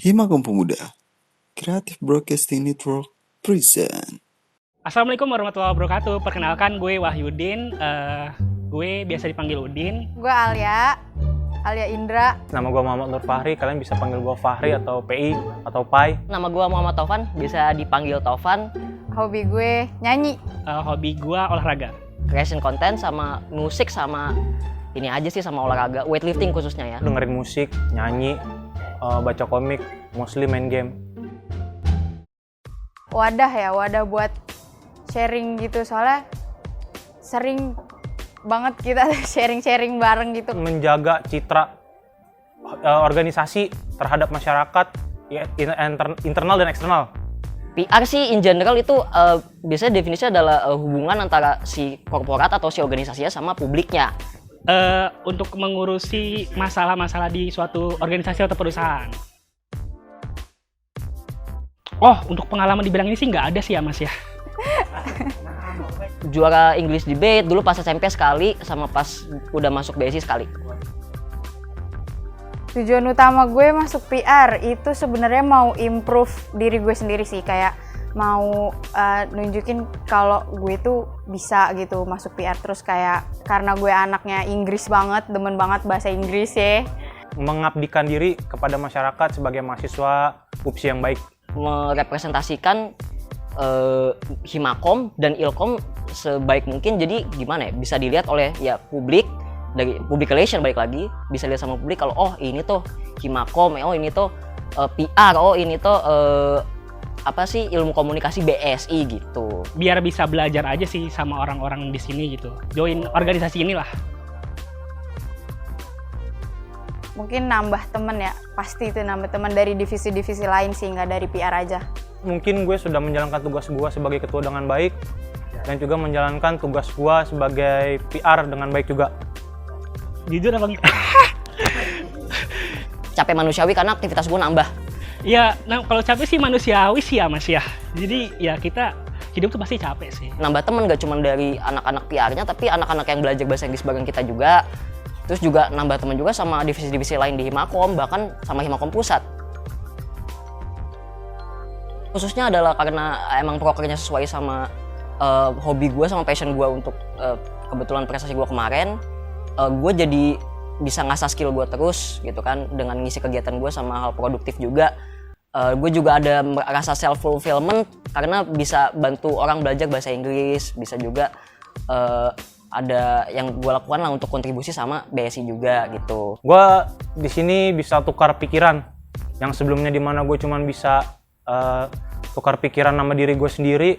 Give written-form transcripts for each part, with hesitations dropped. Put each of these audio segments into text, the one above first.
Himakom Pemuda Creative Broadcasting Network present. Assalamualaikum warahmatullahi wabarakatuh. Perkenalkan, gue Wahyudin. Gue biasa dipanggil Udin. Gue Alia Indra. Nama gue Muhammad Nur Fahri, kalian bisa panggil gue Fahri atau PI atau Pai. Nama gue Muhammad Taufan, bisa dipanggil Taufan. Hobi gue nyanyi. Hobi gue olahraga. Creation content sama musik sama ini aja sih, sama olahraga, weightlifting khususnya ya. Dengerin musik, nyanyi, baca komik, mostly main game. Wadah buat sharing gitu, soalnya sering banget kita sharing bareng gitu. Menjaga citra organisasi terhadap masyarakat, ya, internal dan eksternal. PR sih in general itu biasanya definisinya adalah hubungan antara si korporat atau si organisasinya sama publiknya. Untuk mengurusi masalah-masalah di suatu organisasi atau perusahaan. Oh, untuk pengalaman di bidang ini sih nggak ada sih ya, Mas ya. Juara English debate dulu pas SMP sekali, sama pas udah masuk BSI sekali. Tujuan utama gue masuk PR itu sebenarnya mau improve diri gue sendiri sih, kayak mau nunjukin kalau gue tuh bisa gitu masuk PR. Terus kayak karena gue anaknya Inggris banget, demen banget bahasa Inggris ya. Mengabdikan diri kepada masyarakat sebagai mahasiswa UPSI yang baik. Merepresentasikan Himakom dan Ilkom sebaik mungkin, jadi gimana ya, bisa dilihat oleh ya publik, dari public relation balik lagi, bisa lihat sama publik kalau oh ini tuh Himakom, oh ini tuh PR, oh ini tuh apa sih, ilmu komunikasi BSI gitu. Biar bisa belajar aja sih sama orang-orang di sini gitu. Join organisasi inilah. Mungkin nambah temen ya, pasti itu nambah teman dari divisi-divisi lain sih, nggak dari PR aja. Mungkin gue sudah menjalankan tugas gue sebagai ketua dengan baik, dan juga menjalankan tugas gue sebagai PR dengan baik juga. Jujur apa enggak? Capek manusiawi karena aktivitas gue nambah. Ya, nah kalau capek sih manusiawi sih ya, Mas ya. Jadi ya kita hidup tuh pasti capek sih. Nambah temen gak cuma dari anak-anak PR-nya, tapi anak-anak yang belajar bahasa Inggris bareng kita juga. Terus juga nambah temen juga sama divisi-divisi lain di Himakom, bahkan sama Himakom Pusat. Khususnya adalah karena emang prokernya sesuai sama hobi gue sama passion gue untuk kebetulan prestasi gue kemarin. Gue jadi bisa ngasah skill gue terus gitu kan, dengan ngisi kegiatan gue sama hal produktif juga. Gue juga ada rasa self fulfillment karena bisa bantu orang belajar bahasa Inggris, bisa juga ada yang gue lakukan lah untuk kontribusi sama BSI juga gitu. Gue di sini bisa tukar pikiran yang sebelumnya dimana gue cuman bisa tukar pikiran sama diri gue sendiri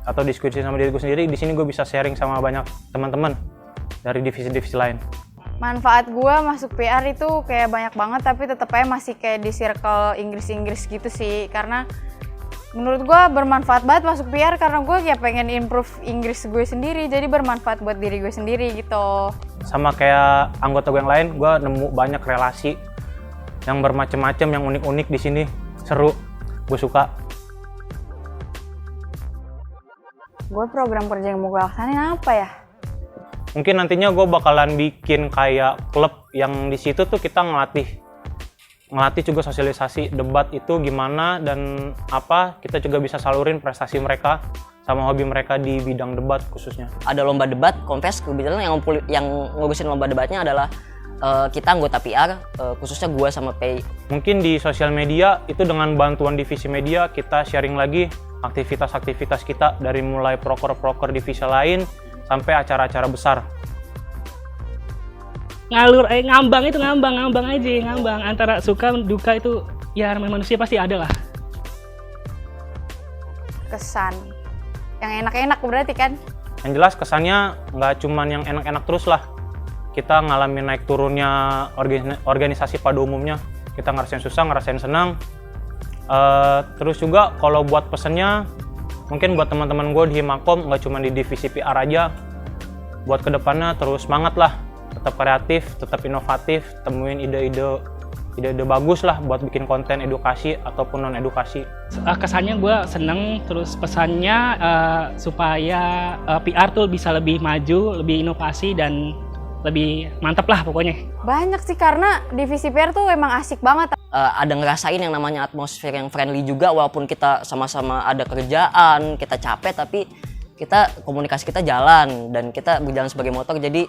atau diskusi sama diri gue sendiri. Di sini gue bisa sharing sama banyak teman-teman dari divisi-divisi lain. Manfaat gue masuk PR itu kayak banyak banget, tapi tetap aja masih kayak di circle Inggris gitu sih. Karena menurut gue bermanfaat banget masuk PR, karena gue kayak pengen improve Inggris gue sendiri, jadi bermanfaat buat diri gue sendiri gitu. Sama kayak anggota gue yang lain, gue nemu banyak relasi yang bermacam-macam, yang unik-unik di sini. Seru, gue suka. Gue program kerja yang mau gue laksanin apa ya? Mungkin nantinya gue bakalan bikin kayak klub yang di situ tuh kita ngelatih juga sosialisasi debat itu gimana dan apa, kita juga bisa salurin prestasi mereka sama hobi mereka di bidang debat khususnya. Ada lomba debat, Confess, kebetulan yang ngurusin lomba debatnya adalah kita anggota PR, khususnya gue sama Pei. Mungkin di sosial media itu dengan bantuan divisi media kita sharing lagi aktivitas-aktivitas kita dari mulai proker-proker divisi lain sampai acara-acara besar. Ngambang aja, antara suka duka itu ya namanya manusia pasti ada lah. Kesan yang enak-enak berarti kan? Yang jelas kesannya nggak cuman yang enak-enak terus lah. Kita ngalamin naik turunnya organisasi pada umumnya. Kita ngerasain susah, ngerasain senang. Terus juga kalau buat pesennya, mungkin buat teman-teman gue di Himakom nggak cuma di divisi PR aja. Buat kedepannya terus semangat lah. Tetap kreatif, tetap inovatif, temuin ide-ide bagus lah buat bikin konten edukasi ataupun non edukasi. Kesannya gue seneng, terus pesannya supaya PR tuh bisa lebih maju, lebih inovasi dan lebih mantap lah pokoknya. Banyak sih, karena divisi PR tuh emang asik banget. ada ngerasain yang namanya atmosfer yang friendly juga, walaupun kita sama-sama ada kerjaan, kita capek, tapi kita komunikasi kita jalan dan kita berjalan sebagai motor, jadi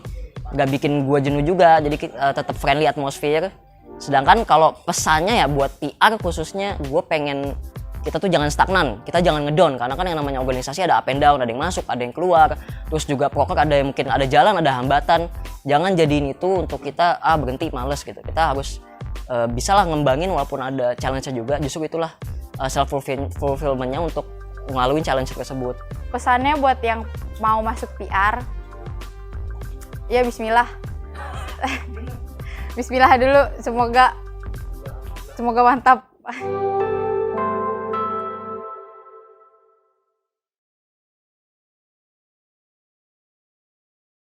nggak bikin gue jenuh juga, jadi tetap friendly atmosfer. Sedangkan kalau pesannya ya buat PR khususnya, gue pengen kita tuh jangan stagnan, kita jangan ngedown, karena kan yang namanya organisasi ada up and down, ada yang masuk, ada yang keluar, terus juga proker ada yang mungkin ada jalan, ada hambatan. Jangan jadiin itu untuk kita berhenti, males gitu. Kita harus bisalah ngembangin walaupun ada challenge-nya juga. Justru itulah self fulfillment-nya untuk ngelaluin challenge tersebut. Pesannya buat yang mau masuk PR, ya bismillah. Bismillah dulu, semoga mantap.